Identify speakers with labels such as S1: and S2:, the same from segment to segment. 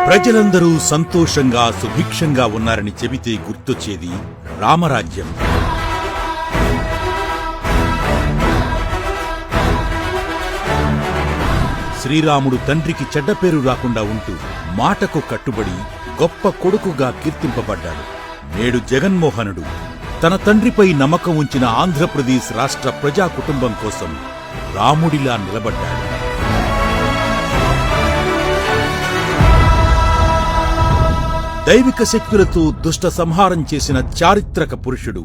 S1: ప్రజలందరూ సంతోషంగా సుభిక్షంగా ఉన్నారని చెబితే గుర్తొచ్చేది రామరాజ్యం. శ్రీరాముడు తండ్రికి చెడ్డ పేరు రాకుండా ఉంటూ మాటకు కట్టుబడి గొప్ప కొడుకుగా కీర్తింపబడ్డాడు. నేడు జగన్మోహనుడు తన తండ్రిపై నమ్మకం ఉంచిన ఆంధ్రప్రదేశ్ రాష్ట్ర ప్రజా కుటుంబం కోసం రాముడిలా నిలబడ్డాడు. దైవిక శక్తులతో దుష్ట సంహారం చేసిన చారిత్రక పురుషుడు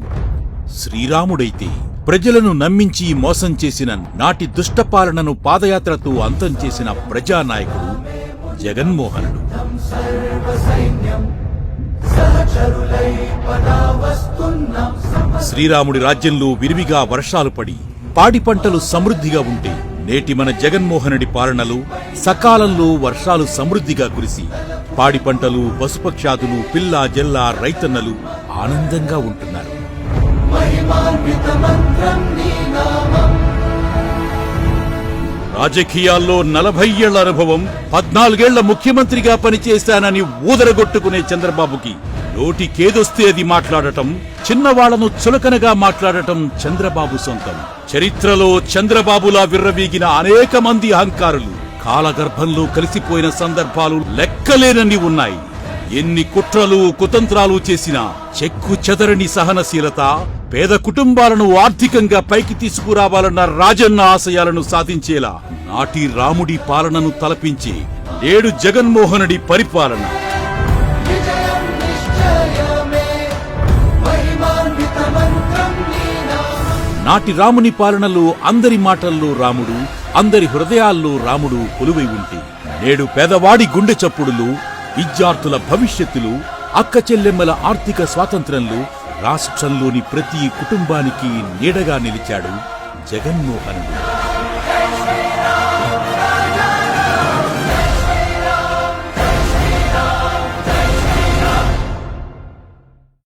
S1: శ్రీరాముడైతే, ప్రజలను నమ్మించి మోసం చేసిన నాటి దుష్టపాలనను పాదయాత్రతో అంతం చేసిన ప్రజానాయకుడు జగన్మోహనుడు. శ్రీరాముడి రాజ్యంలో విరివిగా వర్షాలు పడి పాడి పంటలు సమృద్ధిగా ఉంటే, నేటి మన జగన్మోహనుడి పాలనలో సకాలంలో వర్షాలు సమృద్ధిగా కురిసి పాడి పంటలు, పశుపక్షాదులు, పిల్ల జల్ల రైతన్నలు ఆనందంగా ఉంటున్నారు. రాజకీయాల్లో 40 ఏళ్ల అనుభవం, 14 ఏళ్ల ముఖ్యమంత్రిగా పనిచేశానని ఊదరగొట్టుకునే చంద్రబాబుకి నోటికేదొస్తే అది మాట్లాడటం, చిన్నవాళ్లను చులకనగా మాట్లాడటం చంద్రబాబు సొంతం. చరిత్రలో చంద్రబాబులా విర్రవీగిన అనేక మంది అహంకారులు కాలగర్భంలో కలిసిపోయిన సందర్భాలు లెక్కలేనన్ని ఉన్నాయి. ఎన్ని కుట్రలు కుతంత్రాలు చేసినా చెక్కు చెదరని సహనశీలత, పేద కుటుంబాలను ఆర్థికంగా పైకి తీసుకురావాలన్న రాజన్న ఆశయాలను సాధించేలా నాటి రాముడి పాలనను తలపించి నేడు జగన్మోహనుడి పరిపాలన. నాటి రాముని పాలనలో అందరి మాటల్లో రాముడు, అందరి హృదయాల్లో రాముడు కొలువై ఉంటే, నేడు పేదవాడి గుండె చప్పుడులు, విద్యార్థుల భవిష్యత్తులు, అక్క చెల్లెమ్మల ఆర్థిక స్వాతంత్ర్యంలో రాష్ట్రంలోని ప్రతి కుటుంబానికి నీడగా నిలిచాడు జగన్మోహనుడు.